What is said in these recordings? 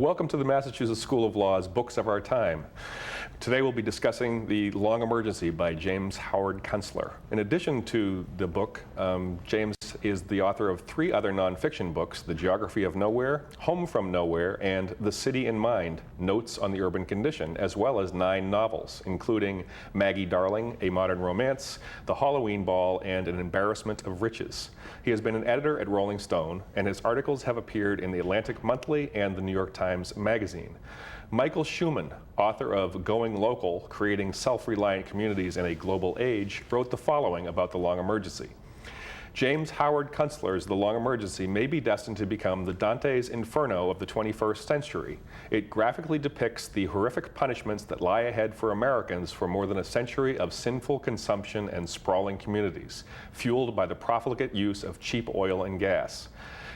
Welcome to the Massachusetts School of Law's Books of Our Time. Today we'll be discussing The Long Emergency by James Howard Kunstler. In addition to the book, James is the author of 3 other nonfiction books, The Geography of Nowhere, Home from Nowhere, and The City in Mind, Notes on the Urban Condition, as well as 9 novels, including Maggie Darling, A Modern Romance, The Halloween Ball, and An Embarrassment of Riches. He has been an editor at Rolling Stone, and his articles have appeared in the Atlantic Monthly and the New York Times Magazine. Michael Schumann, author of Going Local, Creating Self-Reliant Communities in a Global Age, wrote the following about the Long Emergency. James Howard Kunstler's The Long Emergency may be destined to become the Dante's Inferno of the 21st century. It graphically depicts the horrific punishments that lie ahead for Americans for more than a century of sinful consumption and sprawling communities, fueled by the profligate use of cheap oil and gas.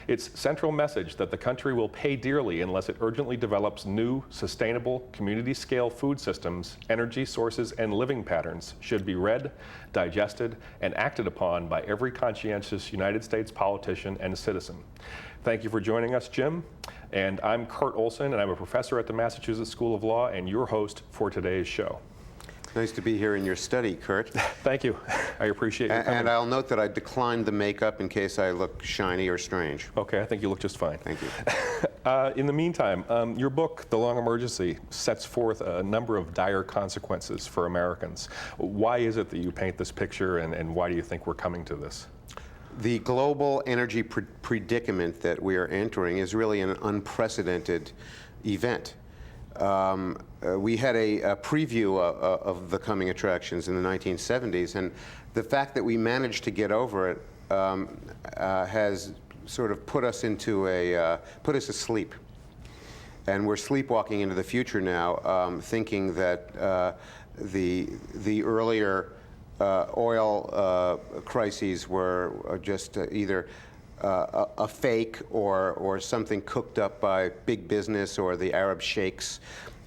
Its central message that the country will pay dearly unless it urgently develops new, sustainable, community-scale food systems, energy sources, and living patterns should be read, digested, and acted upon by every conscientious United States politician and citizen. Thank you for joining us, Jim. And I'm Kurt Olson, and I'm a professor at the Massachusetts School of Law and your host for today's show. Nice to be here in your study, Kurt. Thank you. I appreciate you coming. And I'll note that I declined the makeup in case I look shiny or strange. Okay, I think you look just fine. Thank you. In the meantime, your book, The Long Emergency, sets forth a number of dire consequences for Americans. Why is it that you paint this picture, and why do you think we're coming to this? The global energy predicament that we are entering is really an unprecedented event. We had a preview of the coming attractions in the 1970s, and the fact that we managed to get over it has sort of put us asleep. And we're sleepwalking into the future now, thinking that the earlier oil crises were just either a fake or something cooked up by big business or the Arab sheikhs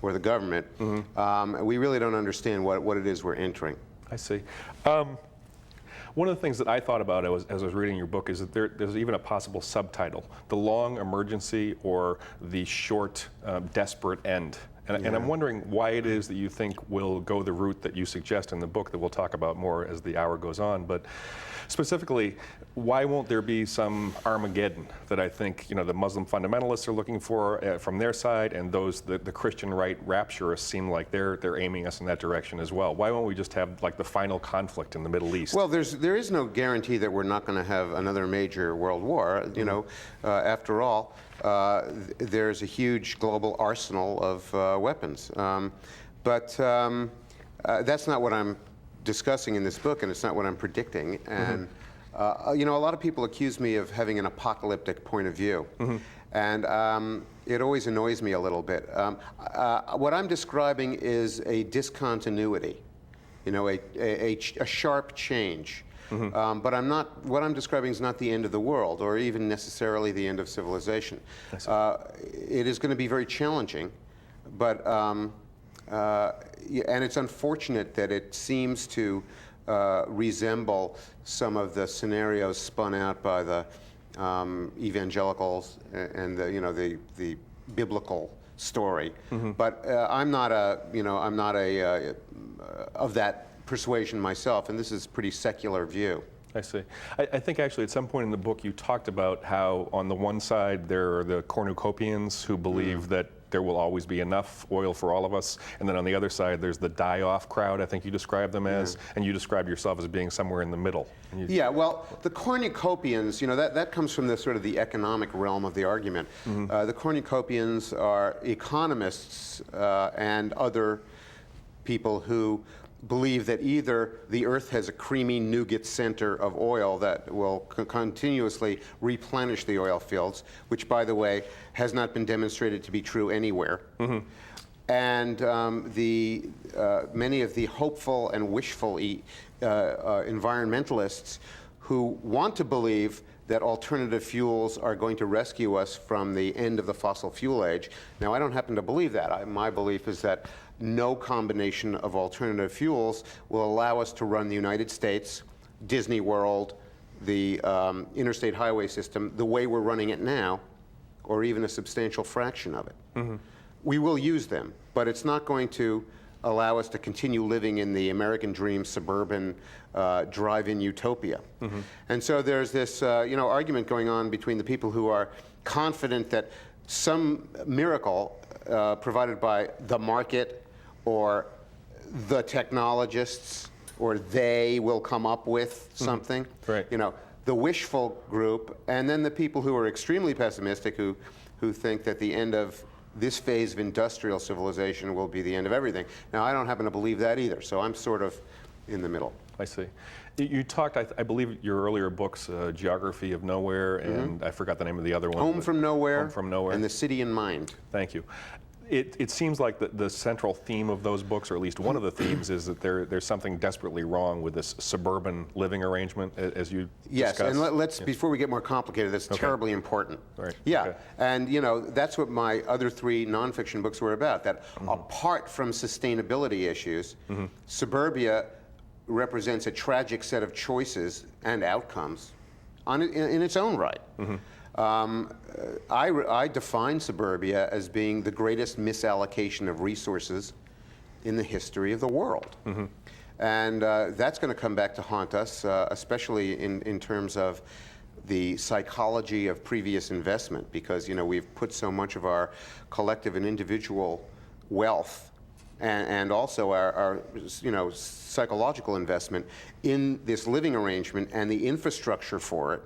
or the government. Mm-hmm. We really don't understand what it is we're entering. I see. One of the things that I thought about as I was reading your book is that there's even a possible subtitle, The Long Emergency or The Short, Desperate End. And I'm wondering why it is that you think we'll go the route that you suggest in the book that we'll talk about more as the hour goes on. But specifically, why won't there be some Armageddon that I think the Muslim fundamentalists are looking for from their side, and the Christian right rapturists seem like they're aiming us in that direction as well? Why won't we just have like the final conflict in the Middle East? Well, there is no guarantee that we're not going to have another major world war. After all, there's a huge global arsenal of weapons. But that's not what I'm discussing in this book, and it's not what I'm predicting. And a lot of people accuse me of having an apocalyptic point of view. Mm-hmm. And it always annoys me a little bit. What I'm describing is a discontinuity, a sharp change. Mm-hmm. But what I'm describing is not the end of the world, or even necessarily the end of civilization. It is going to be very challenging, but and it's unfortunate that it seems to resemble some of the scenarios spun out by the evangelicals and the biblical story. Mm-hmm. But I'm not of that persuasion myself, and this is a pretty secular view. I see. I think actually at some point in the book you talked about how on the one side there are the cornucopians who believe that there will always be enough oil for all of us, and then on the other side there's the die-off crowd, I think you described them as, and you described yourself as being somewhere in the middle. Well, the cornucopians, that comes from the sort of the economic realm of the argument. Mm-hmm. The cornucopians are economists and other people who believe that either the Earth has a creamy nougat center of oil that will continuously replenish the oil fields, which, by the way, has not been demonstrated to be true anywhere. Mm-hmm. And many of the hopeful and wishful environmentalists who want to believe that alternative fuels are going to rescue us from the end of the fossil fuel age. Now, I don't happen to believe that. My belief is that no combination of alternative fuels will allow us to run the United States, Disney World, the interstate highway system, the way we're running it now, or even a substantial fraction of it. We will use them, but it's not going to allow us to continue living in the American dream suburban drive-in utopia. And so there's this argument going on between the people who are confident that some miracle provided by the market or the technologists or they will come up with something. Right. The wishful group, and then the people who are extremely pessimistic who think that the end of this phase of industrial civilization will be the end of everything. Now, I don't happen to believe that either, so I'm sort of in the middle. I see. You talked, I believe, your earlier books, Geography of Nowhere, and I forgot the name of the other one. Home from Nowhere. Home from Nowhere. And The City in Mind. Thank you. It seems like the central theme of those books, or at least one of the themes, is that there's something desperately wrong with this suburban living arrangement, as you Yes, discussed. and let's before we get more complicated, that's terribly important. Right. Yeah, Okay. and that's what my other 3 nonfiction books were about, that apart from sustainability issues, Suburbia represents a tragic set of choices and outcomes in its own right. I define Suburbia as being the greatest misallocation of resources in the history of the world. And that's going to come back to haunt us, especially in terms of the psychology of previous investment, because we've put so much of our collective and individual wealth and also our psychological investment in this living arrangement and the infrastructure for it,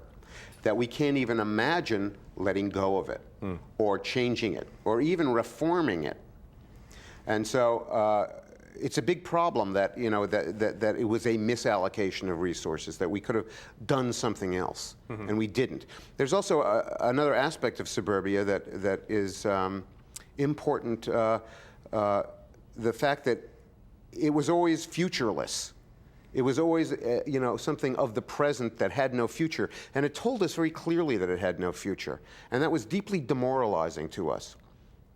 that we can't even imagine letting go of it or changing it or even reforming it. And so it's a big problem that that it was a misallocation of resources, that we could have done something else and we didn't. There's also another aspect of Suburbia that is important, the fact that it was always futureless. It was always, something of the present that had no future. And it told us very clearly that it had no future. And that was deeply demoralizing to us.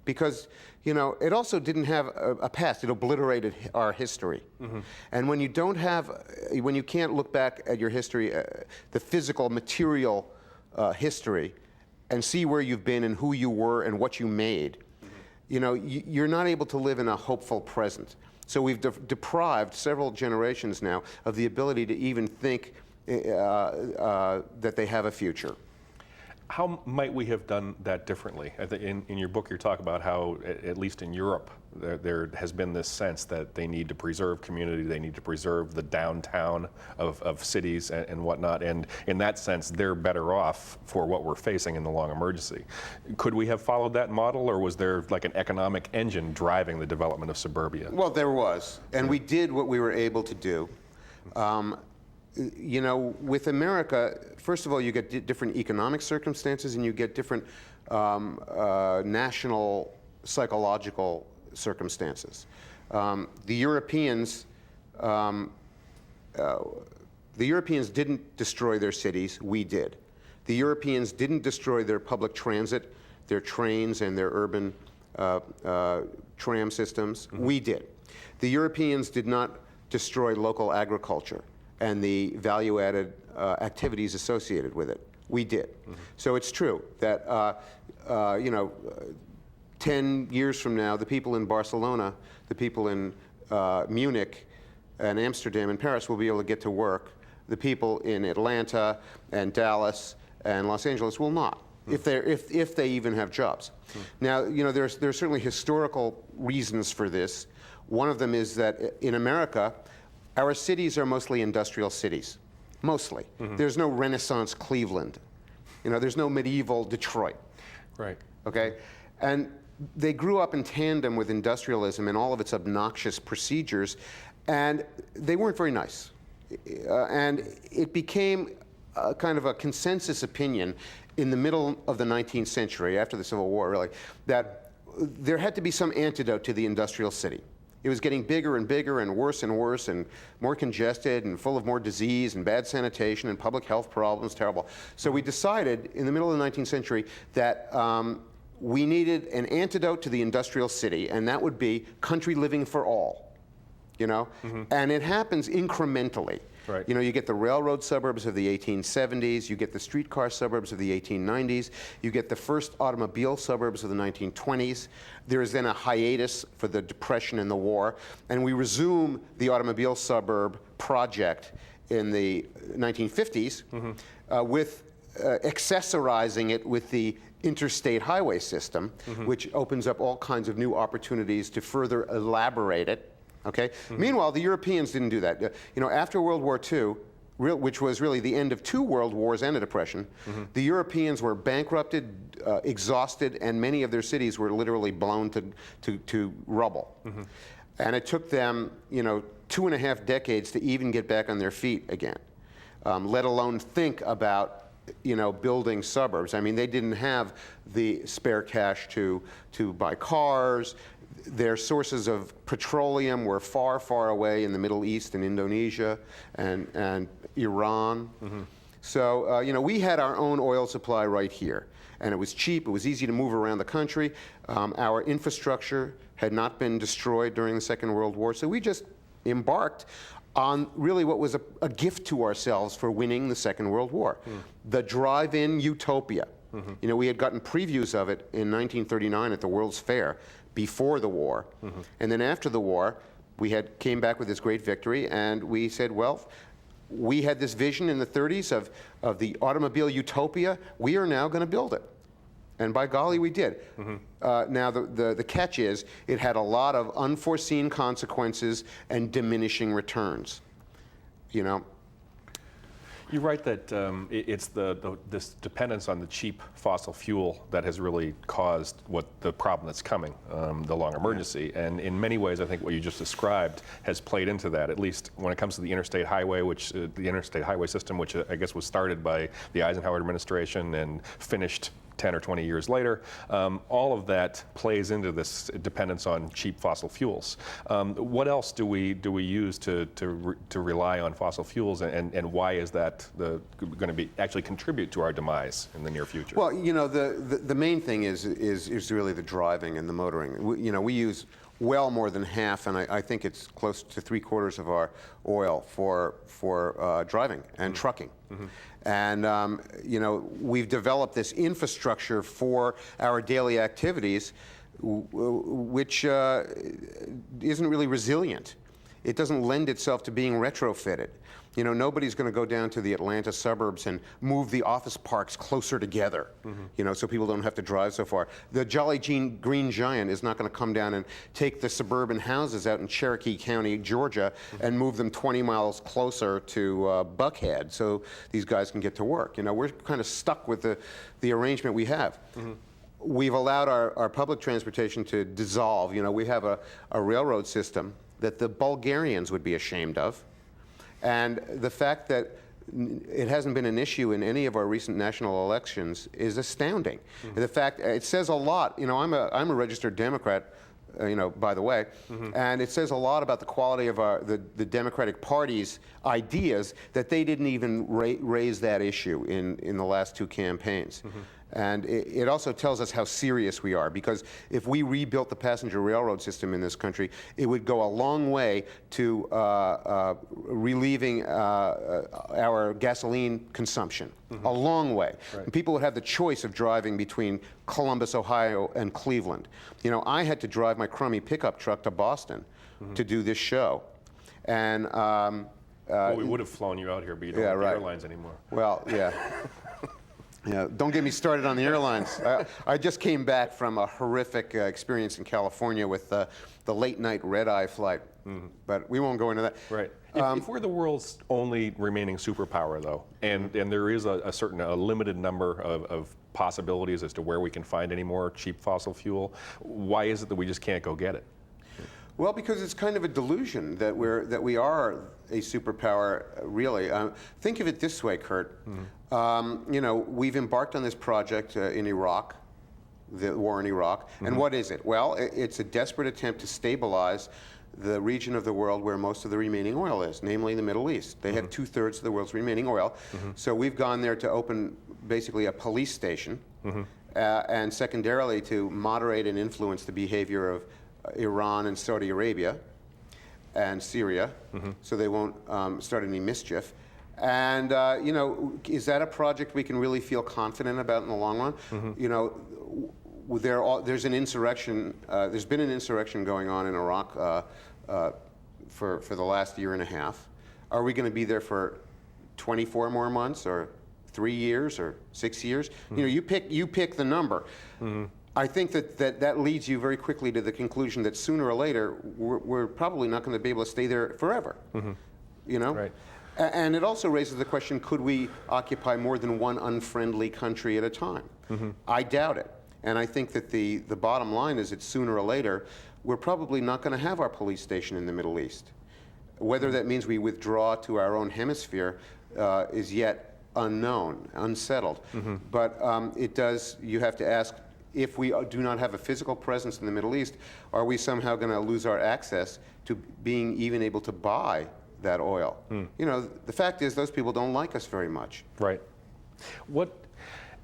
Because, it also didn't have a past. It obliterated our history. And when you when you can't look back at your history, the physical, material history, and see where you've been and who you were and what you made, you're not able to live in a hopeful present. So we've deprived several generations now of the ability to even think that they have a future. How might we have done that differently? I think in your book you talk about how, at least in Europe, there has been this sense that they need to preserve community, they need to preserve the downtown of cities and whatnot, and in that sense they're better off for what we're facing in the long emergency. Could we have followed that model, or was there like an economic engine driving the development of suburbia? Well, there was, and we did what we were able to do. With America, first of all, you get different economic circumstances and you get different national psychological circumstances. The Europeans didn't destroy their cities, we did. The Europeans didn't destroy their public transit, their trains and their urban tram systems, we did. The Europeans did not destroy local agriculture and the value-added activities associated with it. We did. So it's true that 10 years from now, the people in Barcelona, the people in Munich and Amsterdam and Paris will be able to get to work. The people in Atlanta and Dallas and Los Angeles will not, if they even have jobs. Now, there's certainly historical reasons for this. One of them is that in America, our cities are mostly industrial cities, mostly. There's no Renaissance Cleveland. There's no medieval Detroit. Right. Okay? And they grew up in tandem with industrialism and all of its obnoxious procedures, and they weren't very nice. And it became kind of a consensus opinion in the middle of the 19th century, after the Civil War, really, that there had to be some antidote to the industrial city. It was getting bigger and bigger and worse and more congested and full of more disease and bad sanitation and public health problems, terrible. So we decided in the middle of the 19th century that we needed an antidote to the industrial city, and that would be country living for all, And it happens incrementally. Right. You know, you get the railroad suburbs of the 1870s, you get the streetcar suburbs of the 1890s, you get the first automobile suburbs of the 1920s. There is then a hiatus for the Depression and the war, and we resume the automobile suburb project in the 1950s with accessorizing it with the interstate highway system, which opens up all kinds of new opportunities to further elaborate it. Okay. Meanwhile, the Europeans didn't do that. You know, after World War II, which was really the end of 2 world wars and a depression, the Europeans were bankrupted, exhausted, and many of their cities were literally blown to rubble. And it took them, you know, 2.5 decades to even get back on their feet again, let alone think about, you know, building suburbs. I mean, they didn't have the spare cash to buy cars. Their sources of petroleum were far, far away in the Middle East and Indonesia and Iran. So, you know, we had our own oil supply right here. And it was cheap, it was easy to move around the country. Our infrastructure had not been destroyed during the Second World War. So we just embarked on really what was a gift to ourselves for winning the Second World War. The drive-in utopia. You know, we had gotten previews of it in 1939 at the World's Fair before the war. And then after the war, we came back with this great victory, and we said, well, we had this vision in the 30s of the automobile utopia. We are now going to build it. And by golly, we did. Now, the catch is, it had a lot of unforeseen consequences and diminishing returns. You know? You write that it's this dependence on the cheap fossil fuel that has really caused the problem that's coming, the long emergency. And in many ways, I think what you just described has played into that, at least when it comes to the interstate highway, the interstate highway system, which I guess was started by the Eisenhower administration and finished 10 or 20 years later. All of that plays into this dependence on cheap fossil fuels. What else do we use to rely on fossil fuels, and why is that going to be actually contribute to our demise in the near future? Well, you know, the main thing is really the driving and the motoring. You know, we use well more than half, and I think it's close to 3/4 of our oil for driving and trucking. And, you know, we've developed this infrastructure for our daily activities, which isn't really resilient. It doesn't lend itself to being retrofitted. You know, nobody's going to go down to the Atlanta suburbs and move the office parks closer together, you know, so people don't have to drive so far. The Jolly Green Giant is not going to come down and take the suburban houses out in Cherokee County, Georgia, and move them 20 miles closer to Buckhead so these guys can get to work. You know, we're kind of stuck with the arrangement we have. We've allowed our public transportation to dissolve. You know, we have a railroad system that the Bulgarians would be ashamed of. And the fact that it hasn't been an issue in any of our recent national elections is astounding. The fact, it says a lot. You know, I'm a registered Democrat, you know, by the way, and it says a lot about the quality of the Democratic Party's ideas that they didn't even raise that issue in the last 2 campaigns. And it also tells us how serious we are, because if we rebuilt the passenger railroad system in this country, it would go a long way to relieving our gasoline consumption. A long way. Right. And people would have the choice of driving between Columbus, Ohio, and Cleveland. You know, I had to drive my crummy pickup truck to Boston to do this show. And well, we would have flown you out here, but you don't have the airlines anymore. Well, yeah. Yeah, don't get me started on the airlines. I just came back from a horrific experience in California with the late-night red-eye flight, but we won't go into that. Right. If we're the world's only remaining superpower, though, and there is a limited number of possibilities as to where we can find any more cheap fossil fuel, why is it that we just can't go get it? Well, because it's kind of a delusion that we are a superpower, really. Think of it this way, Kurt. You know, we've embarked on this project in Iraq, the war in Iraq, and what is it? Well, it's a desperate attempt to stabilize the region of the world where most of the remaining oil is, namely the Middle East. They have 2/3 of the world's remaining oil. So we've gone there to open basically a police station, and secondarily to moderate and influence the behavior of Iran and Saudi Arabia. and Syria, so they won't start any mischief. And you know, is that a project we can really feel confident about in the long run? You know, there's an insurrection. There's been an insurrection going on in Iraq for the last year and a half. Are we going to be there for 24 more months, or 3 years, or 6 years? You know, you pick the number. I think that leads you very quickly to the conclusion that sooner or later we're probably not going to be able to stay there forever. You know. Right. And it also raises the question: could we occupy more than one unfriendly country at a time? I doubt it. And I think that the bottom line is that sooner or later, we're probably not going to have our police station in the Middle East. Whether that means we withdraw to our own hemisphere is yet unknown, unsettled. But it does, you have to ask, if we do not have a physical presence in the Middle East, are we somehow going to lose our access to being even able to buy that oil? You know, the fact is those people don't like us very much. Right.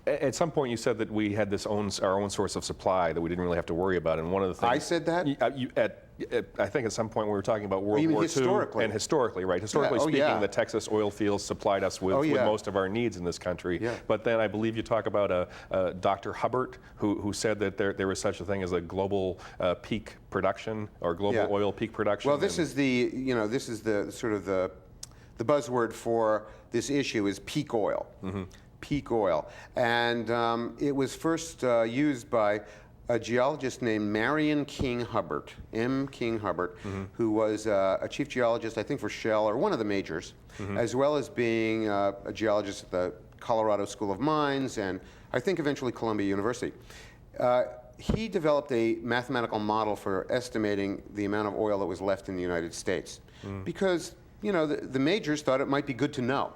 At some point you said that we had our own source of supply that we didn't really have to worry about, and one of the things... I said that? I think at some point we were talking about World you mean War historically? II. And historically, right. Historically speaking, yeah. the Texas oil fields supplied us with most of our needs in this country. Yeah. But then I believe you talk about Dr. Hubbard, who said that there was such a thing as a global peak production, or global oil peak production. Well, this is the, you know, this is the sort of the buzzword for this issue is peak oil. Peak oil. And it was first used by a geologist named Marion King Hubbard, M. King Hubbard, who was a chief geologist, I think, for Shell, or one of the majors, as well as being a geologist at the Colorado School of Mines, and I think eventually Columbia University. He developed a mathematical model for estimating the amount of oil that was left in the United States, because, you know, the majors thought it might be good to know.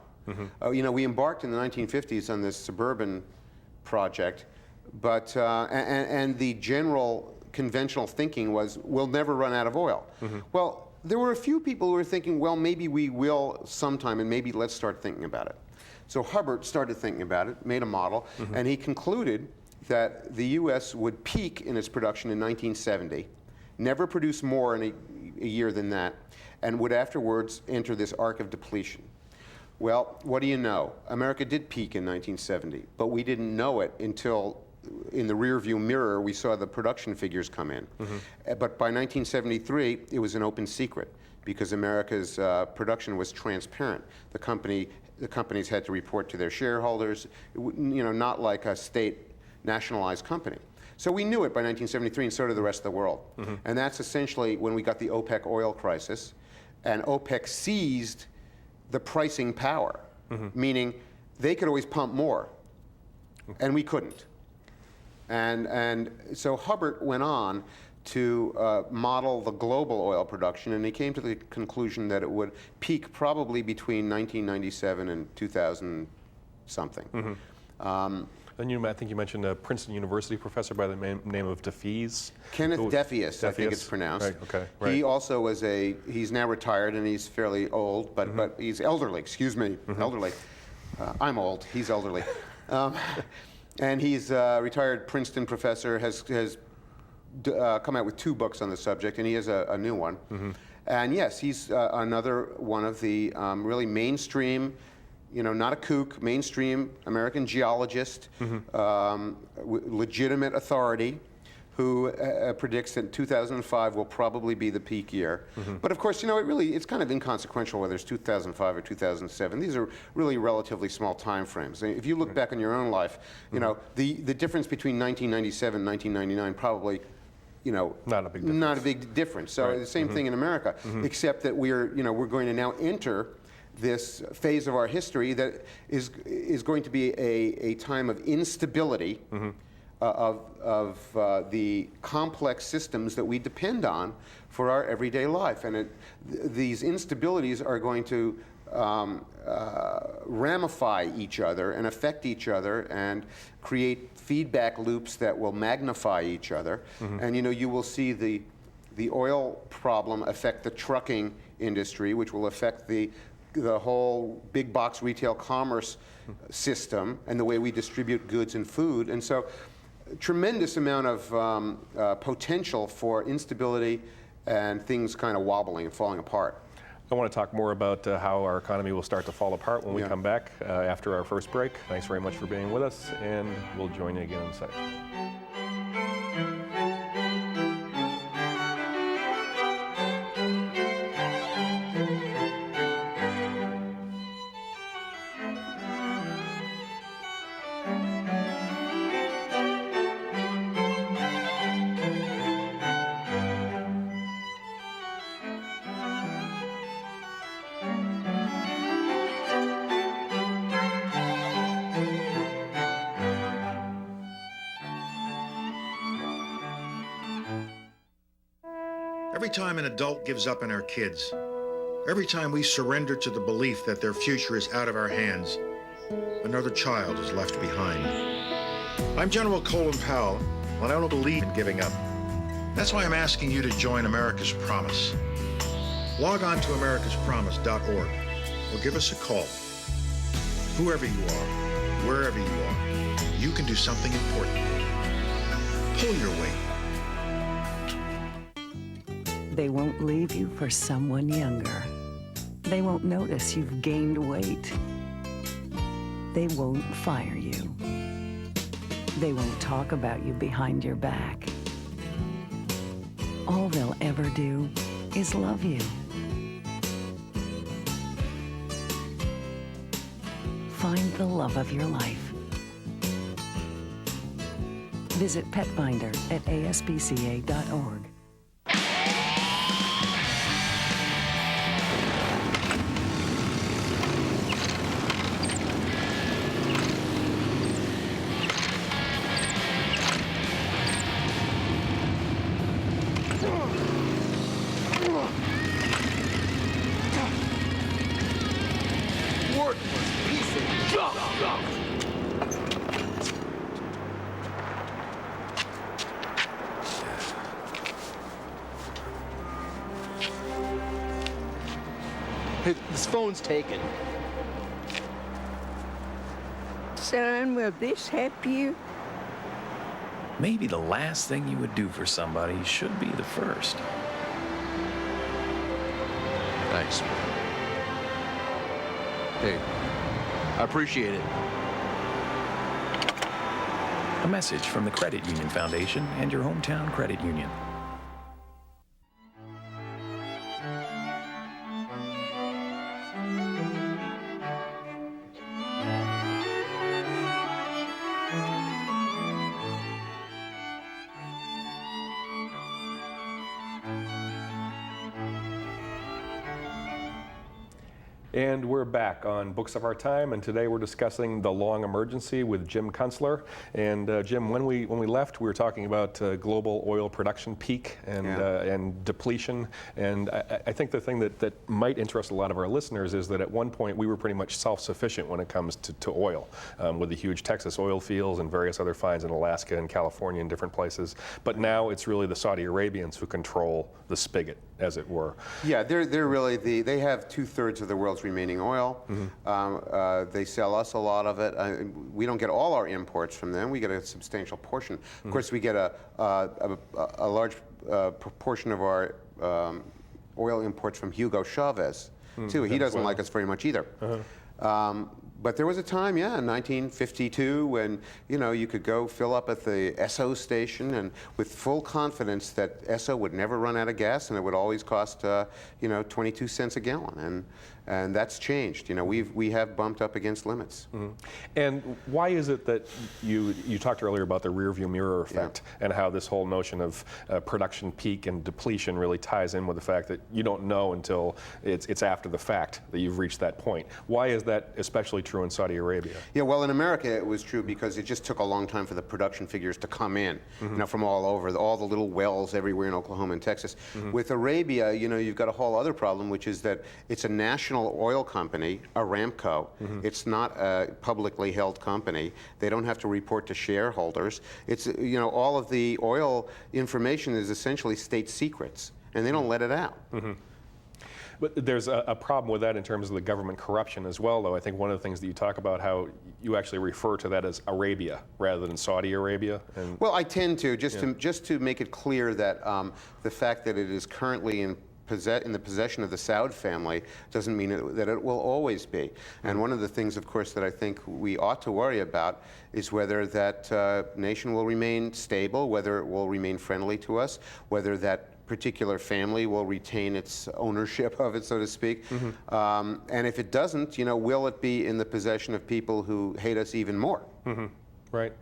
You know, we embarked in the 1950s on this Suburban project, but and the general conventional thinking was we'll never run out of oil. Well, there were a few people who were thinking, well, maybe we will sometime, and maybe let's start thinking about it. So Hubbard started thinking about it, made a model, and he concluded that the U.S. would peak in its production in 1970, never produce more in a year than that, and would afterwards enter this arc of depletion. Well, what do you know? America did peak in 1970, but we didn't know it until in the rearview mirror we saw the production figures come in. But by 1973, it was an open secret because America's production was transparent. The companies had to report to their shareholders, you know, not like a state nationalized company. So we knew it by 1973, and so did the rest of the world. And that's essentially when we got the Opec Oil Crisis, and OPEC seized the pricing power, meaning they could always pump more, and we couldn't. And so Hubbard went on to model the global oil production, and he came to the conclusion that it would peak probably between 1997 and 2000 something. And I think you mentioned a Princeton University professor by the name of DeFees. Kenneth Defius, I think it's pronounced. Right, okay, right. He also was he's now retired and he's fairly old, but he's elderly, excuse me, elderly. I'm old, he's elderly. And he's a retired Princeton professor, has come out with 2 books on the subject, and he has a new one. And yes, he's another one of the really mainstream, you know, not a kook, mainstream American geologist, legitimate authority, who predicts that 2005 will probably be the peak year. But of course, you know, it's kind of inconsequential whether it's 2005 or 2007. These are really relatively small time frames. If you look back on your own life, you know, the difference between 1997 and 1999 probably, you know, not a big difference. So the same thing in America, except that we're going to now enter this phase of our history that is going to be a time of instability of the complex systems that we depend on for our everyday life. And these instabilities are going to ramify each other and affect each other and create feedback loops that will magnify each other. And you know, you will see the oil problem affect the trucking industry, which will affect the whole big box retail commerce system and the way we distribute goods and food. And so tremendous amount of potential for instability and things kind of wobbling and falling apart. I want to talk more about how our economy will start to fall apart when we come back after our first break. Thanks very much for being with us, and we'll join you again in a second. Every time an adult gives up on our kids, every time we surrender to the belief that their future is out of our hands, another child is left behind. I'm General Colin Powell, and I don't believe in giving up. That's why I'm asking you to join America's Promise. Log on to americaspromise.org or give us a call. Whoever you are, wherever you are, you can do something important. Pull your weight. They won't leave you for someone younger. They won't notice you've gained weight. They won't fire you. They won't talk about you behind your back. All they'll ever do is love you. Find the love of your life. Visit PetFinder at aspca.org. This phone's taken. Son, will this help you? Maybe the last thing you would do for somebody should be the first. Thanks. Hey, I appreciate it. A message from the Credit Union Foundation and your hometown credit union. And we're back on Books of Our Time, and today we're discussing The Long Emergency with Jim Kunstler. And Jim, when we left, we were talking about global oil production peak and depletion. And I think the thing that might interest a lot of our listeners is that at one point we were pretty much self-sufficient when it comes to oil, with the huge Texas oil fields and various other finds in Alaska and California and different places. But now it's really the Saudi Arabians who control the spigot, as it were. Yeah, they're really they have 2/3 of the world's remaining oil. Mm-hmm. They sell us a lot of it. We don't get all our imports from them. We get a substantial portion. Mm-hmm. Of course, we get a large proportion of our oil imports from Hugo Chavez, too. He doesn't like us very much either. Uh-huh. But there was a time, in 1952, when you could go fill up at the Esso station and with full confidence that Esso would never run out of gas and it would always cost 22 cents a gallon, and that's changed. We have bumped up against limits. Mm-hmm. And why is it that you talked earlier about the rearview mirror effect and how this whole notion of production peak and depletion really ties in with the fact that you don't know until it's after the fact that you've reached that point? Why is that especially true in Saudi Arabia? Yeah, well, in America it was true because it just took a long time for the production figures to come in, from all over, all the little wells everywhere in Oklahoma and Texas. Mm-hmm. With Arabia, you've got a whole other problem, which is that it's a national oil company, Aramco. Mm-hmm. It's not a publicly held company. They don't have to report to shareholders. It's, all of the oil information is essentially state secrets, and they don't let it out. Mm-hmm. But there's a problem with that in terms of the government corruption as well, though. I think one of the things that you talk about, how you actually refer to that as Arabia rather than Saudi Arabia. And Well, I tend to, just to make it clear that the fact that it is currently in the possession of the Saud family doesn't mean that it will always be. And one of the things, of course, that I think we ought to worry about is whether that nation will remain stable, whether it will remain friendly to us, whether that particular family will retain its ownership of it, so to speak. And if it doesn't, will it be in the possession of people who hate us even more? Right.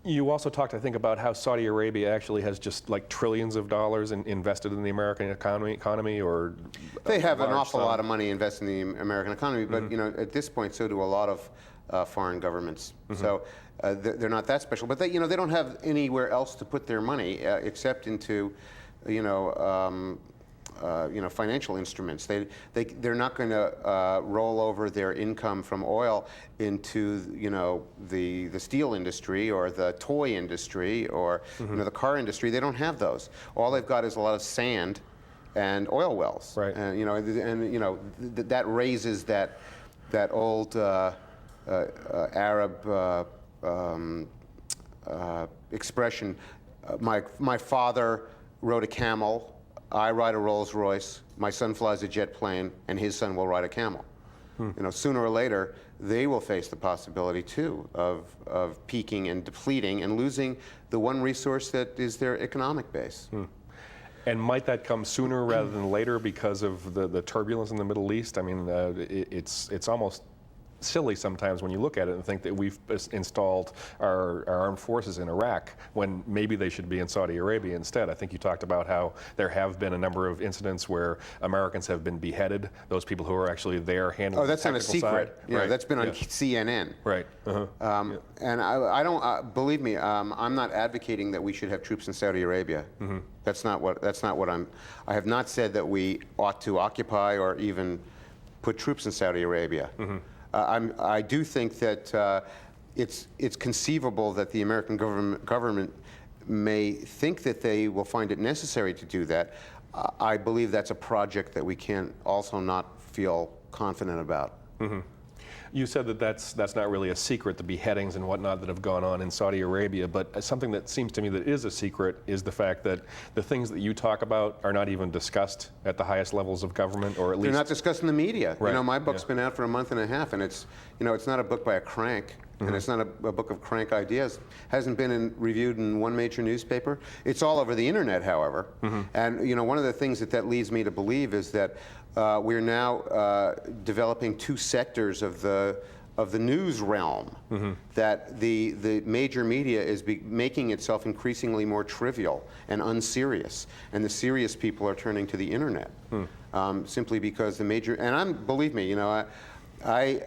You also talked, I think, about how Saudi Arabia actually has just like trillions of dollars invested in the American economy, or They have an large awful sum. lot of money invested in the American economy, but at this point, so do a lot of foreign governments. So they're not that special, but they don't have anywhere else to put their money except into, financial instruments. They're not going to roll over their income from oil into the steel industry or the toy industry or the car industry. They don't have those. All they've got is a lot of sand and oil wells. Right. That raises that old Arab expression. My father rode a camel. I ride a Rolls Royce, my son flies a jet plane, and his son will ride a camel. Sooner or later, they will face the possibility, too, of peaking and depleting and losing the one resource that is their economic base. And might that come sooner rather than later because of the turbulence in the Middle East? I mean, it's almost silly sometimes when you look at it and think that we've installed our armed forces in Iraq when maybe they should be in Saudi Arabia instead. I think you talked about how there have been a number of incidents where Americans have been beheaded, those people who are actually there handling Oh, that's the not a technical secret. side. Yeah, Right. that's been on Yeah. CNN. Right. And I don't believe me. I'm not advocating that we should have troops in Saudi Arabia. That's not what I have not said that we ought to occupy or even put troops in Saudi Arabia. I do think that it's conceivable that the American government may think that they will find it necessary to do that. I believe that's a project that we can also not feel confident about. You said that that's not really a secret, the beheadings and whatnot that have gone on in Saudi Arabia, but something that seems to me that is a secret is the fact that the things that you talk about are not even discussed at the highest levels of government, or at least They're not discussed in the media. Right, My book's yeah. been out for a month and a half, and it's not a book by a crank, and it's not a book of crank ideas. Hasn't been reviewed in one major newspaper. It's all over the internet, however. And one of the things that leads me to believe is that we're now developing two sectors of the news realm. That the major media is making itself increasingly more trivial and unserious, and the serious people are turning to the internet simply because the major. And believe me, I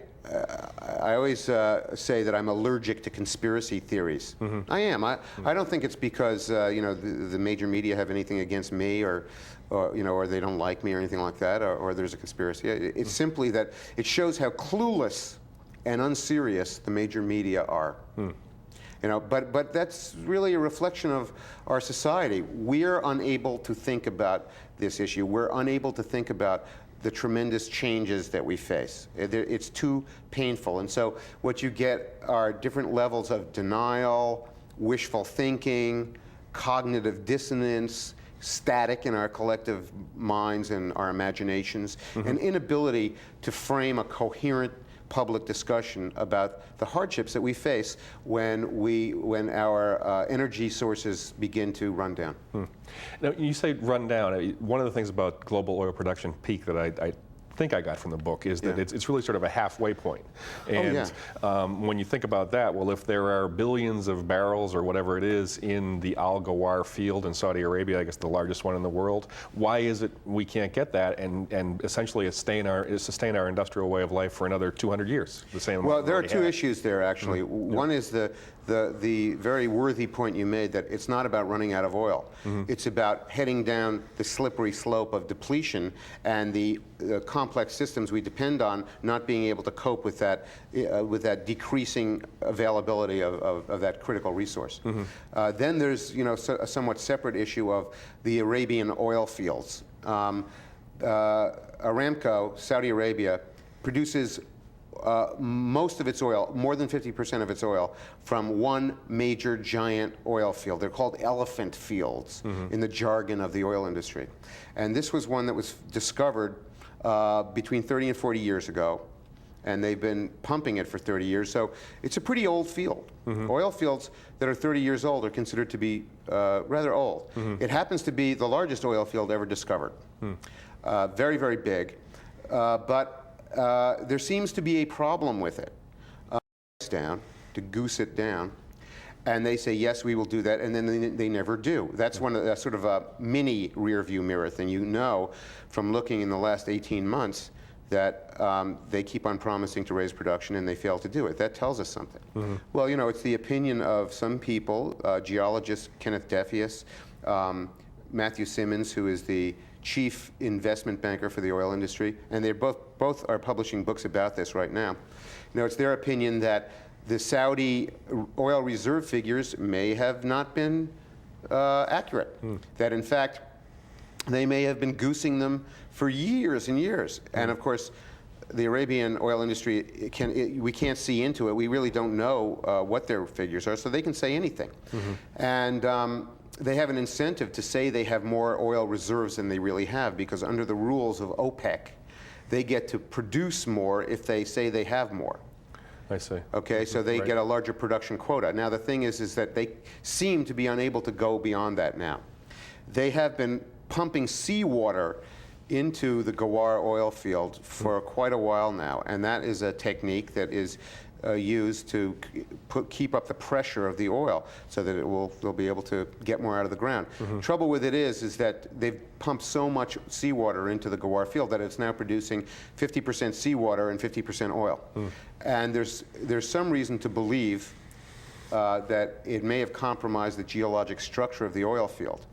always say that I'm allergic to conspiracy theories. I am. I don't think it's because the major media have anything against me or they don't like me or anything like that, or there's a conspiracy. It's simply that it shows how clueless and unserious the major media are. But that's really a reflection of our society. We're unable to think about this issue. We're unable to think about the tremendous changes that we face. It's too painful. And so what you get are different levels of denial, wishful thinking, cognitive dissonance, static in our collective minds and our imaginations, an inability to frame a coherent public discussion about the hardships that we face when our energy sources begin to run down. Now, you say run down. One of the things about global oil production peak that I think I got from the book is that it's really sort of a halfway point. And when you think about that, well, if there are billions of barrels or whatever it is in the Al Ghawar field in Saudi Arabia, I guess the largest one in the world, why is it we can't get that and essentially sustain our industrial way of life for another 200 years? The same. Well, there are two issues there, actually. One is the very worthy point you made that it's not about running out of oil. It's about heading down the slippery slope of depletion and the complex systems we depend on not being able to cope with that decreasing availability of that critical resource. Then there's a somewhat separate issue of the Arabian oil fields. Aramco, Saudi Arabia, produces most of its oil, more than 50% of its oil, from one major giant oil field. They're called elephant fields in the jargon of the oil industry. And this was one that was discovered between 30 and 40 years ago, and they've been pumping it for 30 years. So it's a pretty old field. Oil fields that are 30 years old are considered to be rather old. It happens to be the largest oil field ever discovered. Very, very big. But there seems to be a problem with it. Down, to goose it down. And they say, yes, we will do that, and then they never do. That's that's sort of a mini rear view mirror thing. You know from looking in the last 18 months that they keep on promising to raise production and they fail to do it. That tells us something. Well, you know, it's the opinion of some people, geologist Kenneth Defius, Matthew Simmons, who is the chief investment banker for the oil industry, and they both are publishing books about this right now. You know, it's their opinion that the Saudi oil reserve figures may have not been accurate. That in fact, they may have been goosing them for years and years. And of course, the Arabian oil industry, we can't see into it. We really don't know what their figures are, so they can say anything. And they have an incentive to say they have more oil reserves than they really have, because under the rules of OPEC, they get to produce more if they say they have more. I see. Okay, so they get a larger production quota. Now the thing is that they seem to be unable to go beyond that now. They have been pumping seawater into the Ghawar oil field for quite a while now, and that is a technique that is used to keep up the pressure of the oil so that they'll be able to get more out of the ground. Trouble with it is that they've pumped so much seawater into the Ghawar field that it's now producing 50% seawater and 50% oil. And there's some reason to believe that it may have compromised the geologic structure of the oil field.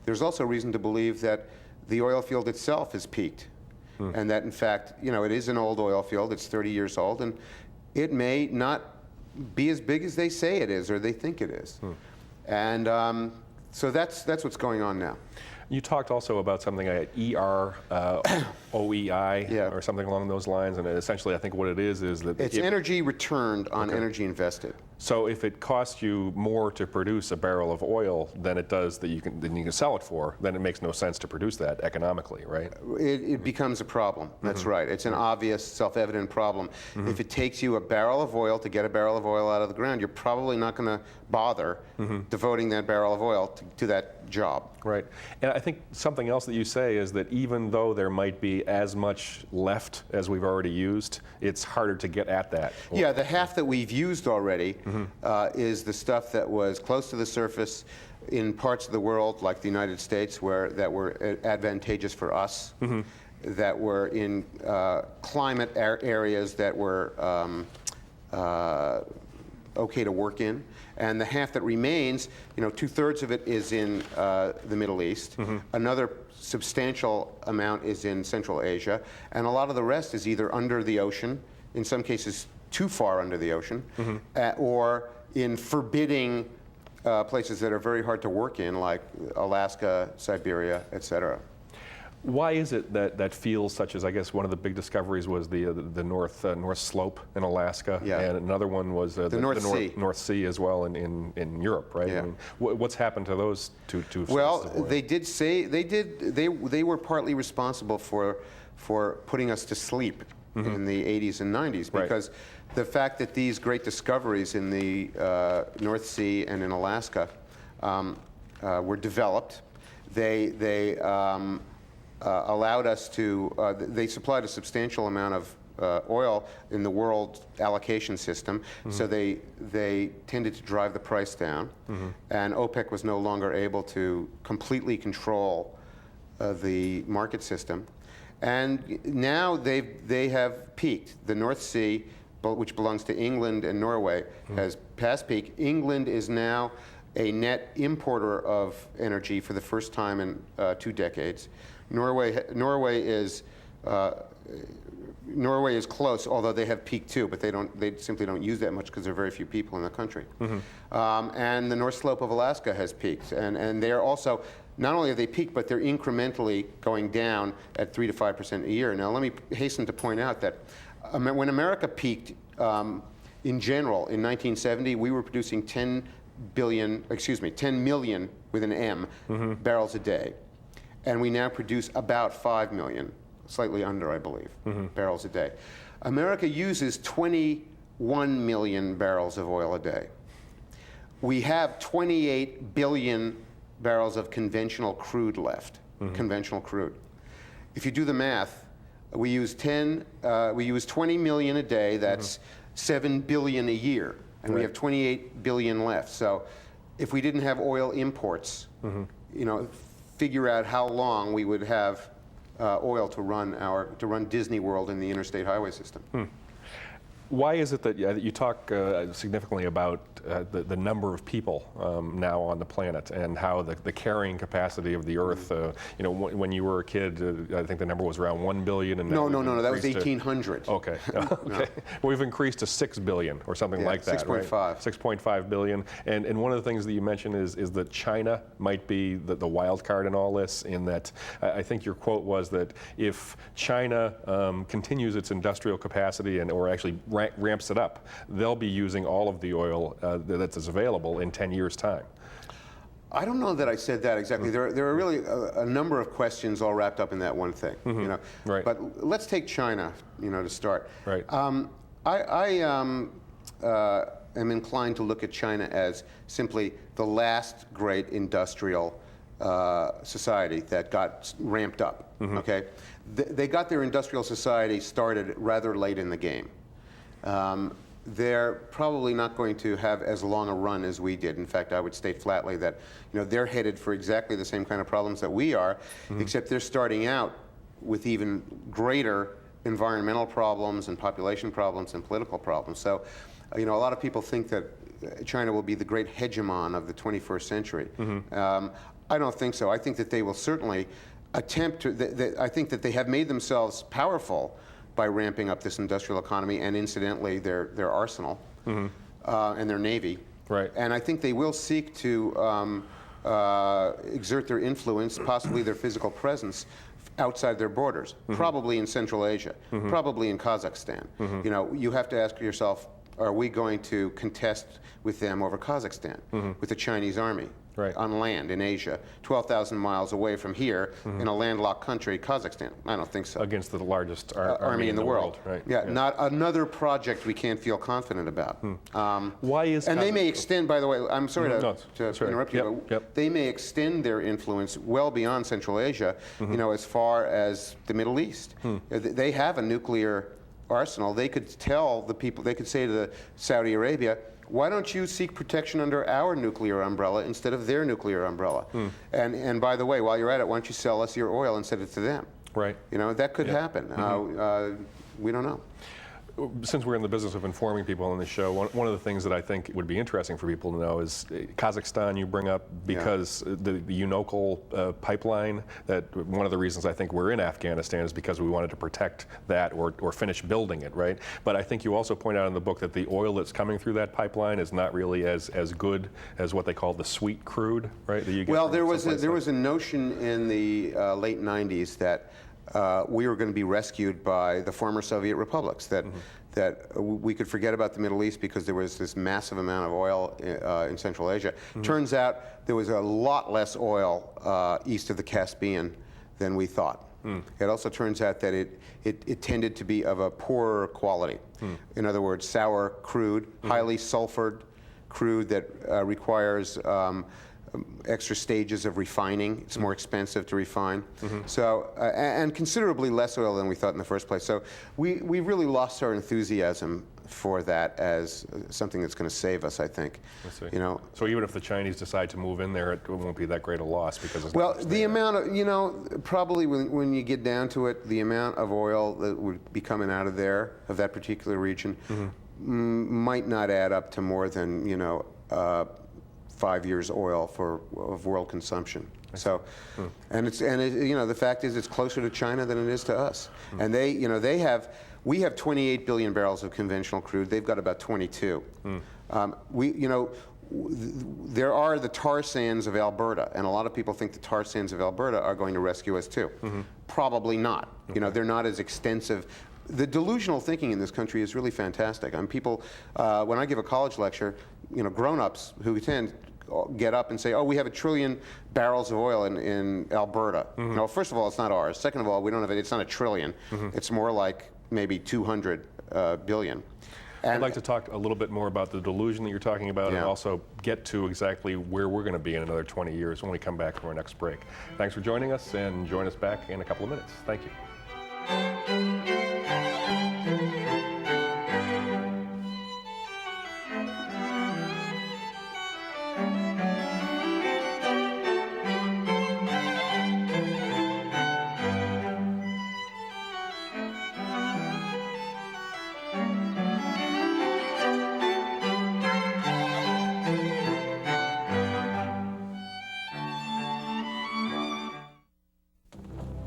There's also reason to believe that the oil field itself has peaked, and that in fact, you know, it is an old oil field. It's 30 years old, and it may not be as big as they say it is or they think it is. And so that's what's going on now. You talked also about something like OEI or something along those lines, and essentially I think what it is that it's energy returned on energy invested. So if it costs you more to produce a barrel of oil than it does that you can sell it for, then it makes no sense to produce that economically, right? It becomes a problem. That's right. It's an obvious, self-evident problem. If it takes you a barrel of oil to get a barrel of oil out of the ground, you're probably not going to bother devoting that barrel of oil to that job. Right. And I think something else that you say is that even though there might be as much left as we've already used, it's harder to get at that. Yeah, the half that we've used already is the stuff that was close to the surface in parts of the world, like the United States, that were advantageous for us, that were in climate areas that were okay to work in. And the half that remains, you know, 2/3 of it is in the Middle East. Another substantial amount is in Central Asia. And a lot of the rest is either under the ocean, in some cases too far under the ocean, or in forbidding places that are very hard to work in, like Alaska, Siberia, etc. Why is it that fields such as, I guess, one of the big discoveries was the North Slope in Alaska, and another one was the North Sea as well in Europe, right? Yeah. I mean, what's happened to those two? Well, they did say they were partly responsible for putting us to sleep in the 80s and 90s, because the fact that these great discoveries in the North Sea and in Alaska were developed, they allowed us to, they supplied a substantial amount of oil in the world allocation system, so they tended to drive the price down, and OPEC was no longer able to completely control the market system. And now they have peaked. The North Sea, which belongs to England and Norway, has passed peak. England is now a net importer of energy for the first time in 2 decades. Norway is close, although they have peaked too, but they simply don't use that much because there are very few people in the country. And the North Slope of Alaska has peaked, and they are also not only have they peaked, but they're incrementally going down at 3 to 5% a year. Now, let me hasten to point out that when America peaked in general in 1970, we were producing 10 million with an M barrels a day. And we now produce about 5 million, slightly under, I believe, barrels a day. America uses 21 million barrels of oil a day. We have 28 billion barrels of conventional crude left, conventional crude. If you do the math, we use 20 million a day, that's 7 billion a year, and we have 28 billion left. So if we didn't have oil imports, you know, figure out how long we would have oil to run Disney World in the interstate highway system. Why is it that you talk significantly about the number of people now on the planet and how the carrying capacity of the Earth? You know, when you were a kid, I think the number was around 1 billion. And no, that was 1800. Okay, okay. No. We've increased to 6 billion or something like that, 6.5. right? 6.5 billion. And one of the things that you mentioned is that China might be the wild card in all this, in that I think your quote was that if China continues its industrial capacity or actually ramps it up, they'll be using all of the oil that's available in 10 years' time. I don't know that I said that exactly. There are really a number of questions all wrapped up in that one thing. You know. Right. But let's take China, you know, to start. Right. I am inclined to look at China as simply the last great industrial society that got ramped up. Okay. They got their industrial society started rather late in the game. They're probably not going to have as long a run as we did. In fact, I would state flatly that, you know, they're headed for exactly the same kind of problems that we are, except they're starting out with even greater environmental problems and population problems and political problems. So, you know, a lot of people think that China will be the great hegemon of the 21st century. I don't think so. I think that they will certainly attempt to, I think that they have made themselves powerful by ramping up this industrial economy and, incidentally, their arsenal and their navy. Right. And I think they will seek to exert their influence, possibly their physical presence, outside their borders, probably in Central Asia, probably in Kazakhstan. You know, you have to ask yourself, are we going to contest with them over Kazakhstan, with the Chinese army? Right. On land in Asia, 12,000 miles away from here, in a landlocked country, Kazakhstan. I don't think so. Against the largest army in the world. Right. Yeah, not another project we can't feel confident about. Why is and they may extend, by the way, I'm sorry to interrupt you, but Yep. they may extend their influence well beyond Central Asia, you know, as far as the Middle East. They have a nuclear arsenal. They could tell the people, they could say to Saudi Arabia, why don't you seek protection under our nuclear umbrella instead of their nuclear umbrella? And by the way, while you're at it, why don't you sell us your oil and send it to them? Right. You know, that could happen. We don't know. Since we're in the business of informing people on the show, one of the things that I think would be interesting for people to know is Kazakhstan you bring up because the Unokal pipeline, that one of the reasons I think we're in Afghanistan is because we wanted to protect that or finish building it, right? But I think you also point out in the book that the oil that's coming through that pipeline is not really as good as what they call the sweet crude, right? That you get well, there was a notion in the late 90s that we were going to be rescued by the former Soviet republics, that we could forget about the Middle East because there was this massive amount of oil in Central Asia. Turns out there was a lot less oil east of the Caspian than we thought. It also turns out that it tended to be of a poorer quality. In other words, sour crude, highly sulfured crude that requires extra stages of refining. It's more expensive to refine. So, and considerably less oil than we thought in the first place. So we really lost our enthusiasm for that as something that's going to save us, I think. I see. You know. So even if the Chinese decide to move in there, it won't be that great a loss because it's well, the amount of, you know, probably when you get down to it, the amount of oil that would be coming out of there, of that particular region, might not add up to more than, you know, 5 years oil of world consumption. So, and you know, the fact is it's closer to China than it is to us. And they, you know, we have 28 billion barrels of conventional crude. They've got about 22. You know, there are the tar sands of Alberta, and a lot of people think the tar sands of Alberta are going to rescue us too. Probably not. You know, they're not as extensive. The delusional thinking in this country is really fantastic. I mean, people, when I give a college lecture, you know, grown-ups who attend get up and say, oh, we have 1 trillion barrels of oil in Alberta. No, first of all, it's not ours. Second of all, we don't have it. It's not 1 trillion. It's more like maybe 200 billion. I'd like to talk a little bit more about the delusion that you're talking about, and also get to exactly where we're going to be in another 20 years when we come back from our next break. Thanks for joining us, and join us back in a couple of minutes. Thank you.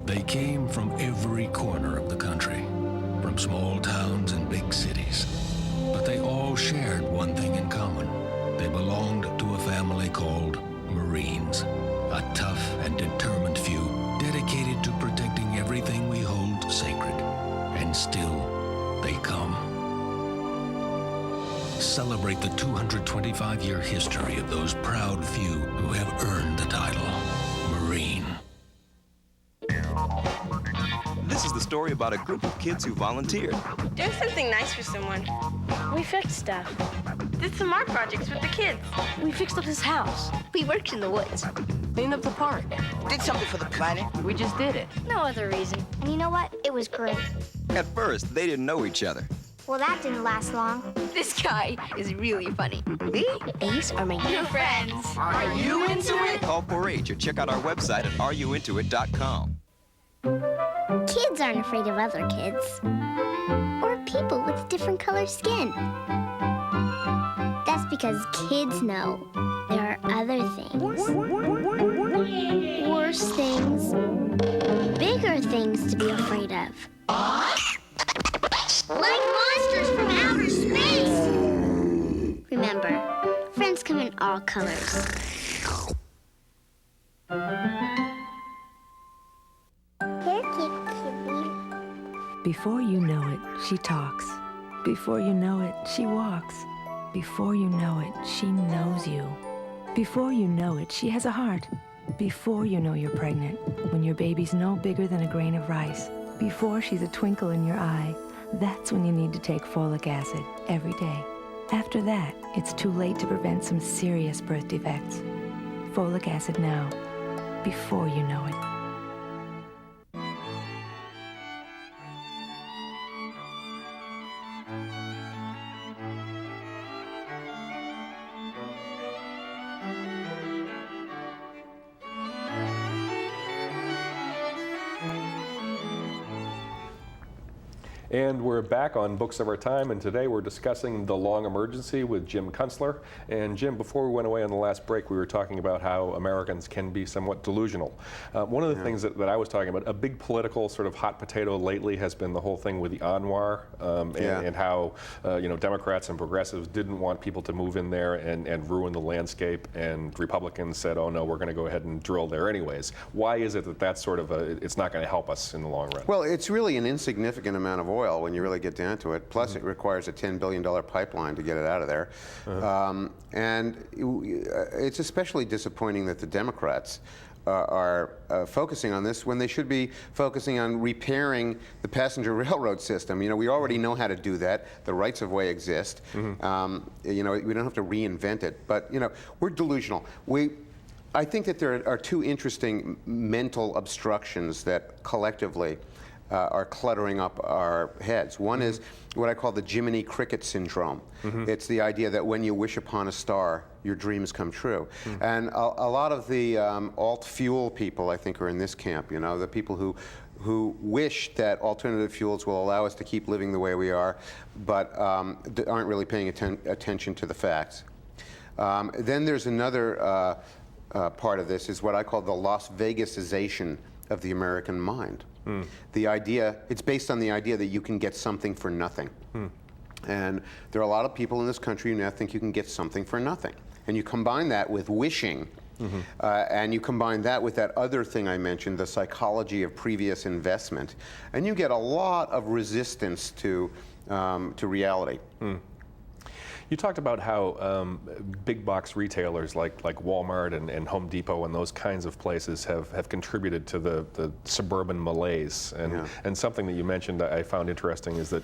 They came from every corner of the country, from small towns and big cities. But they all shared one thing in common. They belonged to a family called Marines, a tough and determined few dedicated to protecting everything we hold sacred. And still, they come. Celebrate the 225-year history of those proud few who have earned the title Marine. This is the story about a group of kids who volunteered. Doing something nice for someone. We fixed stuff. Did some art projects with the kids. We fixed up his house. We worked in the woods. Cleaned up the park. Did something for the planet. We just did it. No other reason. And you know what? It was great. At first, they didn't know each other. Well, that didn't last long. This guy is really funny. Me? These are my new friends. Are you into it? Call 4-H or check out our website at areyouintoit.com. Kids aren't afraid of other kids. Or people with different colored skin. That's because kids know there are other things. Worse things. Bigger things to be afraid of. Like monsters from outer space! Remember, friends come in all colors. Before you know it, she talks. Before you know it, she walks. Before you know it, she knows you. Before you know it, she has a heart. Before you know you're pregnant, when your baby's no bigger than a grain of rice. Before she's a twinkle in your eye, that's when you need to take folic acid every day. After that, it's too late to prevent some serious birth defects. Folic acid now, before you know it. And we're back on Books of Our Time, and today we're discussing The Long Emergency with Jim Kunstler. And Jim, before we went away on the last break, we were talking about how Americans can be somewhat delusional. One of the things that I was talking about, a big political sort of hot potato lately has been the whole thing with the ANWR, and how Democrats and progressives didn't want people to move in there and ruin the landscape, and Republicans said, oh no, we're going to go ahead and drill there anyways. Why is it that that's sort of it's not going to help us in the long run? Well, it's really an insignificant amount of oil when you really get down to it. Plus, it requires a $10 billion pipeline to get it out of there. And it's especially disappointing that the Democrats are focusing on this when they should be focusing on repairing the passenger railroad system. You know, we already know how to do that. The rights of way exist. We don't have to reinvent it. But, we're delusional. I think that there are two interesting mental obstructions that collectively are cluttering up our heads. One is what I call the Jiminy cricket syndrome. It's the idea that when you wish upon a star, your dreams come true. And a lot of the alt-fuel people, I think, are in this camp, the people who wish that alternative fuels will allow us to keep living the way we are, but aren't really paying attention to the facts. Then there's another part of this, is what I call the Las Vegasization of the American mind. The idea, it's based on the idea that you can get something for nothing. And there are a lot of people in this country who now think you can get something for nothing. and you combine that with wishing, and you combine that with that other thing I mentioned, the psychology of previous investment, and you get a lot of resistance to reality. You talked about how big box retailers like Walmart and Home Depot and those kinds of places have contributed to the suburban malaise. And something that you mentioned I found interesting is that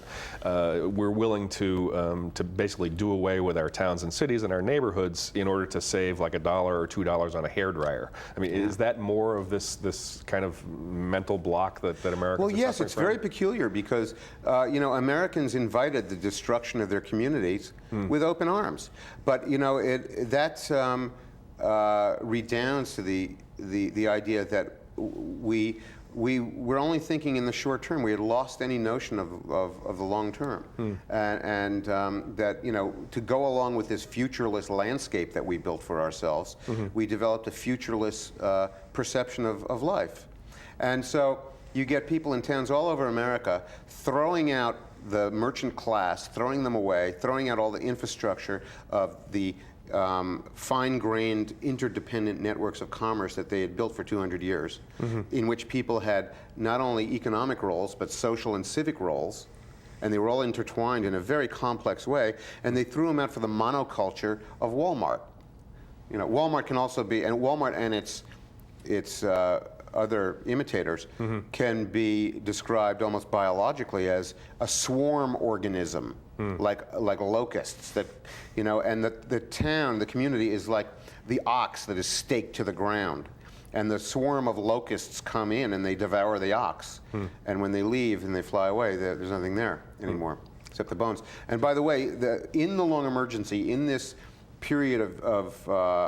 we're willing to basically do away with our towns and cities and our neighborhoods in order to save like $1 or $2 on a hairdryer. I mean, is that more of this kind of mental block that Americans Well, are yes, suffering it's from? very peculiar because, Americans invited the destruction of their communities with open arms. But, that redounds to the idea that we were only thinking in the short term. We had lost any notion of the long term. And that, to go along with this futureless landscape that we built for ourselves, we developed a futureless perception of life. And so you get people in towns all over America throwing out the merchant class, throwing them away, throwing out all the infrastructure of the fine-grained, interdependent networks of commerce that they had built for 200 years, in which people had not only economic roles, but social and civic roles, and they were all intertwined in a very complex way, and they threw them out for the monoculture of Walmart. Walmart can also be, and Walmart and its other imitators can be described almost biologically as a swarm organism, like locusts. That, and the town, the community, is like the ox that is staked to the ground, and the swarm of locusts come in and they devour the ox, and when they leave and they fly away, there's nothing there anymore except the bones. And by the way, in the long emergency, in this period of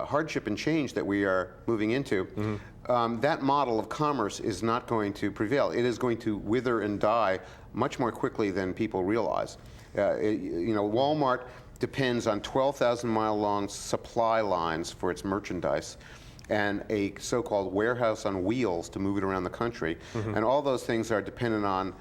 hardship and change that we are moving into, that model of commerce is not going to prevail. It is going to wither and die much more quickly than people realize. Walmart depends on 12,000-mile-long supply lines for its merchandise and a so-called warehouse on wheels to move it around the country. And all those things are dependent on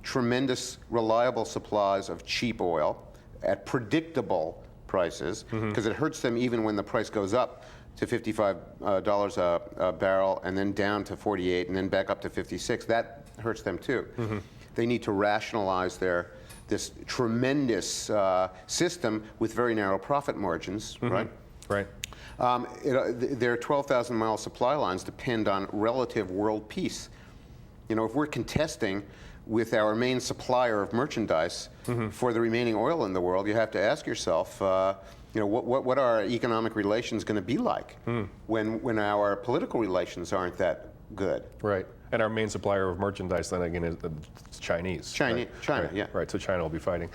tremendous, reliable supplies of cheap oil at predictable prices, because it hurts them even when the price goes up to $55 a barrel and then down to 48 and then back up to 56. That hurts them too. They need to rationalize this tremendous system with very narrow profit margins, right? Right. Their 12,000-mile supply lines depend on relative world peace. If we're contesting with our main supplier of merchandise for the remaining oil in the world, you have to ask yourself, what are our economic relations going to be like when our political relations aren't that good? Right. And our main supplier of merchandise, then again, is Chinese. China, yeah. Right, so China will be fighting.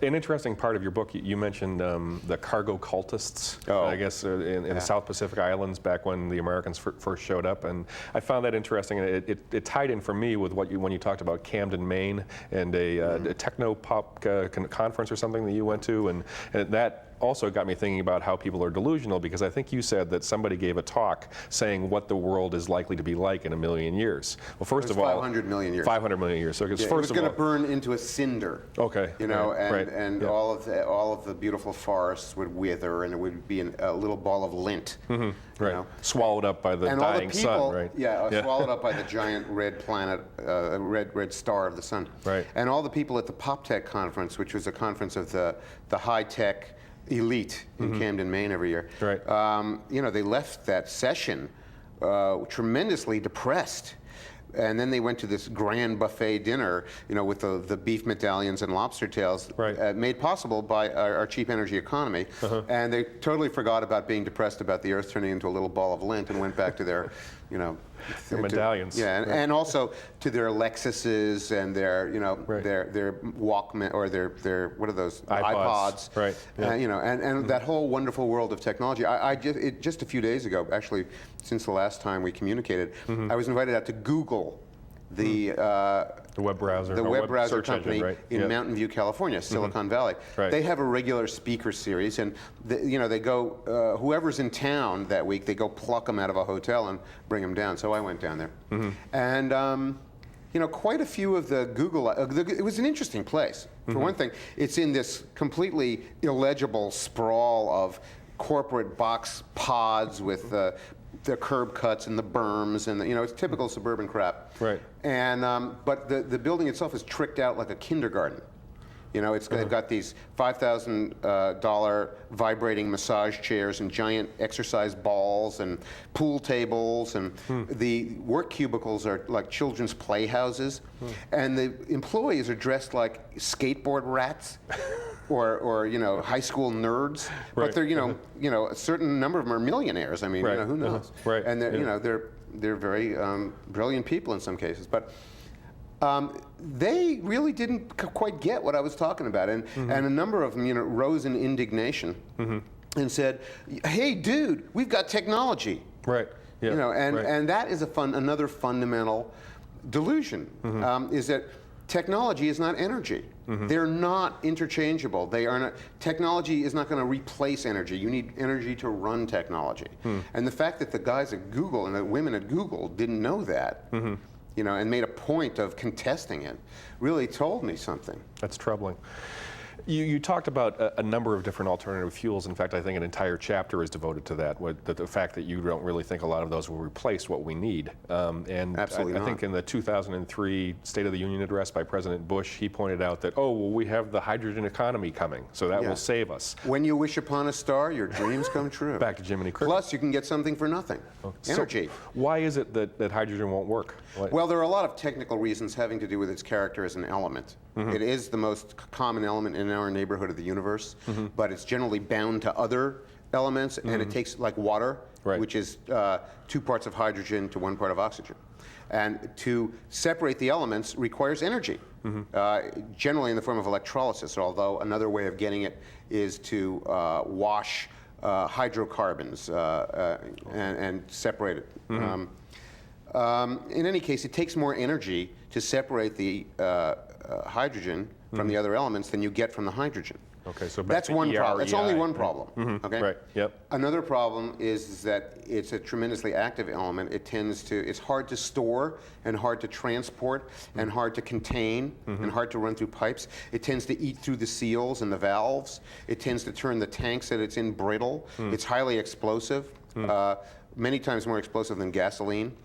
An interesting part of your book, you mentioned the Cargo Cultists, I guess, in the South Pacific Islands back when the Americans first showed up. And I found that interesting. And it tied in for me with when you talked about Camden, Maine, and a techno-pop conference or something that you went to. And that also got me thinking about how people are delusional, because I think you said that somebody gave a talk saying what the world is likely to be like in 1,000,000 years. Well, first of all, 500 million years. 500 million years. So it was going to burn into a cinder. Okay. And all of the beautiful forests would wither, and it would be a little ball of lint. Right. Swallowed up by the dying sun. Right. Swallowed up by the giant red planet, red star of the sun. Right. And all the people at the PopTech conference, which was a conference of the high-tech elite in Camden, Maine every year. Right. They left that session tremendously depressed. And then they went to this grand buffet dinner, with the beef medallions and lobster tails, made possible by our cheap energy economy. And they totally forgot about being depressed about the Earth turning into a little ball of lint and went back to their, their medallions. And also to their Lexuses and their, their Walkman, or their what are those? iPods. Right. And that whole wonderful world of technology. Just a few days ago, actually, since the last time we communicated, I was invited out to Google, the web browser, the web browser search company engine, in Mountain View, California, Silicon Valley. Right. They have a regular speaker series, and they go, whoever's in town that week, they go pluck them out of a hotel and bring them down. So I went down there, and quite a few of the Google. It was an interesting place. For one thing, it's in this completely illegible sprawl of corporate box pods with the curb cuts and the berms and it's typical suburban crap. Right. And but the building itself is tricked out like a kindergarten. They've got these $5,000 vibrating massage chairs and giant exercise balls and pool tables, and the work cubicles are like children's playhouses, and the employees are dressed like skateboard rats. Or high school nerds, but they're a certain number of them are millionaires. I mean, who knows? Right. And they're very brilliant people in some cases, but they really didn't quite get what I was talking about, and a number of them rose in indignation and said, "Hey, dude, we've got technology." Right. Yeah. And that is another fundamental delusion, is that technology is not energy. They're not interchangeable. They are not. Technology is not going to replace energy. You need energy to run technology. And the fact that the guys at Google and the women at Google didn't know that, and made a point of contesting it, really told me something. That's troubling. You talked about a number of different alternative fuels. In fact, I think an entire chapter is devoted to that, the fact that you don't really think a lot of those will replace what we need. And Absolutely I think in the 2003 State of the Union address by President Bush, he pointed out that, we have the hydrogen economy coming, so that will save us. When you wish upon a star, your dreams come true. Back to Jiminy. Plus, you can get something for nothing. Energy. So why is it that hydrogen won't work? Well, there are a lot of technical reasons having to do with its character as an element. It is the most common element in our neighborhood of the universe, but it's generally bound to other elements, and it takes, like water, which is 2 parts of hydrogen to 1 part of oxygen. And to separate the elements requires energy, generally in the form of electrolysis, although another way of getting it is to wash hydrocarbons and separate it. In any case, it takes more energy to separate the hydrogen from the other elements than you get from the hydrogen. Okay, so that's one problem. It's only one problem. Okay. Right. Yep. Another problem is that it's a tremendously active element. It's hard to store and hard to transport and hard to contain and hard to run through pipes. It tends to eat through the seals and the valves. It tends to turn the tanks that it's in brittle. It's highly explosive, many times more explosive than gasoline.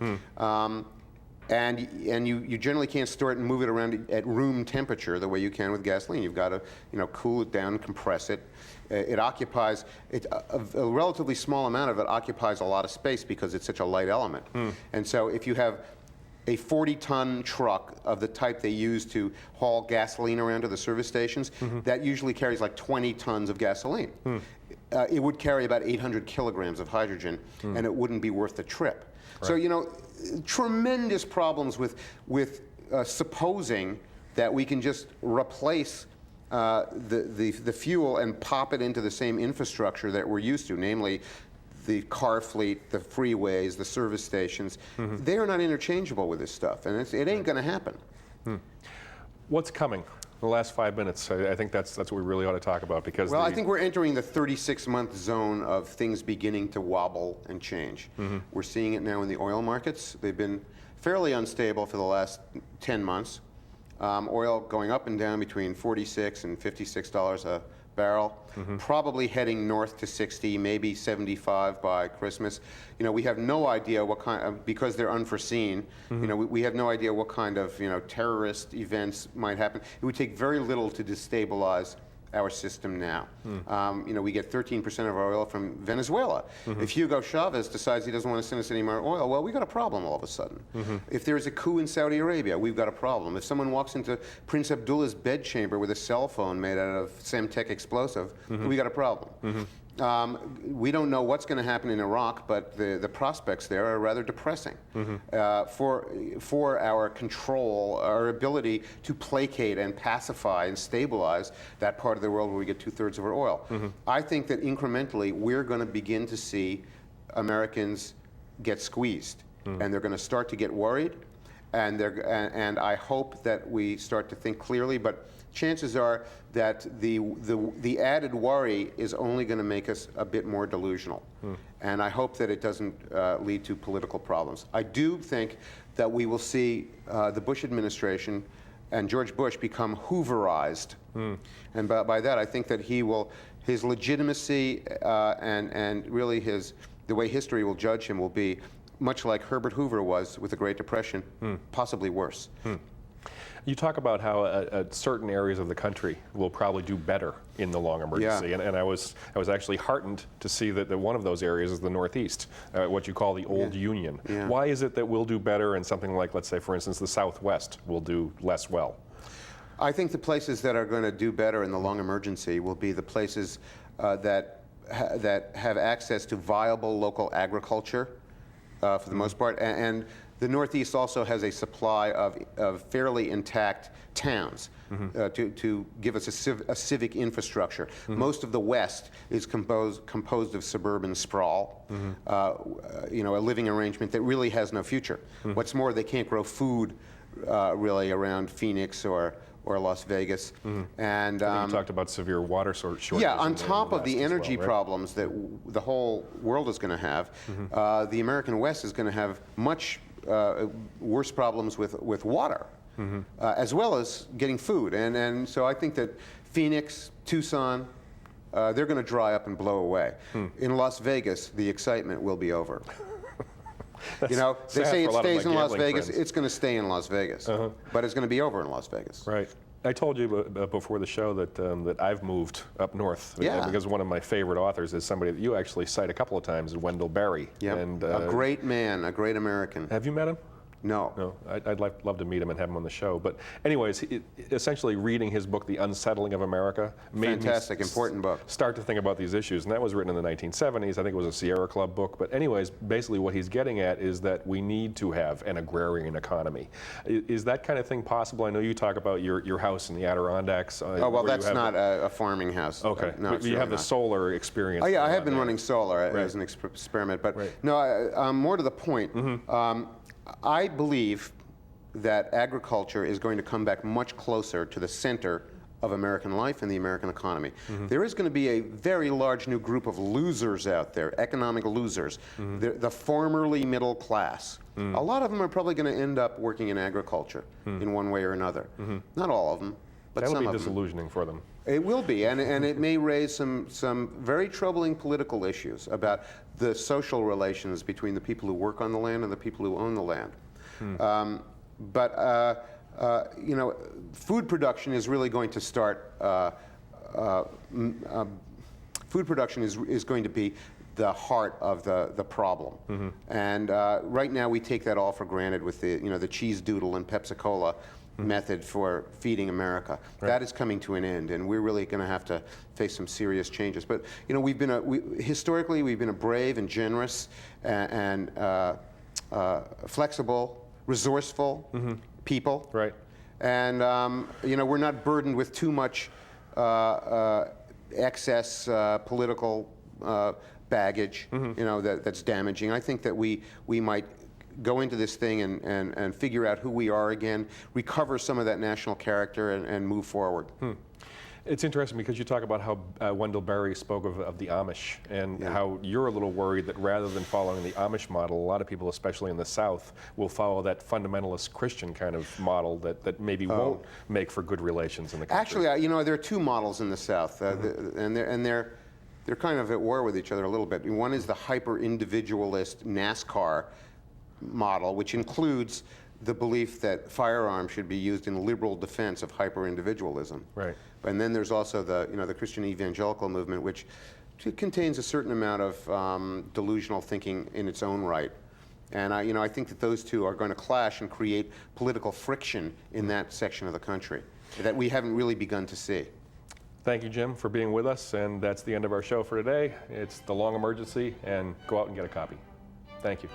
And you generally can't store it and move it around at room temperature the way you can with gasoline. You've got to cool it down, compress it. It occupies a relatively small amount of it occupies a lot of space because it's such a light element. And so if you have a 40-ton truck of the type they use to haul gasoline around to the service stations, that usually carries like 20 tons of gasoline. It would carry about 800 kilograms of hydrogen, and it wouldn't be worth the trip. Right. So tremendous problems with supposing that we can just replace the fuel and pop it into the same infrastructure that we're used to, namely the car fleet, the freeways, the service stations. They are not interchangeable with this stuff, and it ain't going to happen. What's coming? The last 5 minutes, I think that's what we really ought to talk about, because I think we're entering the 36-month zone of things beginning to wobble and change. We're seeing it now in the oil markets. They've been fairly unstable for the last 10 months. Oil going up and down between $46 and $56 a barrel, probably heading north to 60, maybe 75 by Christmas. We have no idea what kind of, because they're unforeseen, we have no idea what kind of, terrorist events might happen. It would take very little to destabilize our system now. We get 13% of our oil from Venezuela. If Hugo Chavez decides he doesn't want to send us any more oil, well, we've got a problem all of a sudden. If there's a coup in Saudi Arabia, we've got a problem. If someone walks into Prince Abdullah's bedchamber with a cell phone made out of Semtech explosive, we got a problem. We don't know what's going to happen in Iraq, but the prospects there are rather depressing for our control, our ability to placate and pacify and stabilize that part of the world where we get 2/3 of our oil. I think that incrementally we're going to begin to see Americans get squeezed, and they're going to start to get worried, and I hope that we start to think clearly, but chances are that the added worry is only going to make us a bit more delusional. And I hope that it doesn't lead to political problems. I do think that we will see the Bush administration and George Bush become Hooverized. And by that, I think that his legitimacy and really the way history will judge him will be much like Herbert Hoover was with the Great Depression, possibly worse. You talk about how certain areas of the country will probably do better in the long emergency, and I was actually heartened to see that one of those areas is the Northeast, what you call the Old Union. Why is it that we'll do better and something like, let's say, for instance, the Southwest will do less well? I think the places that are going to do better in the long emergency will be the places that have access to viable local agriculture, for the most part, and the Northeast also has a supply of fairly intact towns to give us a civic infrastructure. Most of the West is composed of suburban sprawl, a living arrangement that really has no future. What's more, they can't grow food really around Phoenix or Las Vegas. And I think you talked about severe water shortages. Yeah, on top of the energy right? problems that the whole world is going to have, the American West is going to have much worse problems with water, as well as getting food. And so I think that Phoenix, Tucson, they're going to dry up and blow away. In Las Vegas, the excitement will be over. You know, they say it stays in Las Vegas. It's going to stay in Las Vegas, but it's going to be over in Las Vegas. Right. I told you before the show that I've moved up north because one of my favorite authors is somebody that you actually cite a couple of times, Wendell Berry. Yeah, a great man, a great American. Have you met him? No. No, I'd love to meet him and have him on the show. But anyways, essentially reading his book, The Unsettling of America, made fantastic, me important book. Start to think about these issues. And that was written in the 1970s. I think it was a Sierra Club book. But anyways, basically what he's getting at is that we need to have an agrarian economy. Is that kind of thing possible? I know you talk about your house in the Adirondacks. Oh, well, that's not a farming house. Okay. No, but you have the solar experience. Oh, yeah, I have been running solar as an experiment. But no, more to the point. I believe that agriculture is going to come back much closer to the center of American life and the American economy. There is going to be a very large new group of losers out there, economic losers, the formerly middle class. A lot of them are probably going to end up working in agriculture in one way or another. Not all of them, but some of them. That would be disillusioning for them. It will be, and it may raise some very troubling political issues about the social relations between the people who work on the land and the people who own the land. You know, food production is really going to start. Food production is going to be the heart of the problem, and right now we take that all for granted with the cheese doodle and Pepsi-Cola method for feeding America. That is coming to an end, and we're really going to have to face some serious changes. But you know, historically we've been a brave and generous and flexible, resourceful people. Right. And you know, we're not burdened with too much excess political baggage. You know, that's damaging. I think that we might go into this thing and figure out who we are again, recover some of that national character, and move forward. It's interesting because you talk about how Wendell Berry spoke of the Amish and how you're a little worried that rather than following the Amish model, a lot of people, especially in the South, will follow that fundamentalist Christian kind of model that maybe won't make for good relations in the country. Actually, you know, there are two models in the South, and they're kind of at war with each other a little bit. One is the hyper-individualist NASCAR model, which includes the belief that firearms should be used in liberal defense of hyper-individualism. Right. And then there's also the Christian evangelical movement, which contains a certain amount of delusional thinking in its own right. And I think that those two are going to clash and create political friction in that section of the country that we haven't really begun to see. Thank you, Jim, for being with us, and that's the end of our show for today. It's The Long Emergency, and go out and get a copy. Thank you.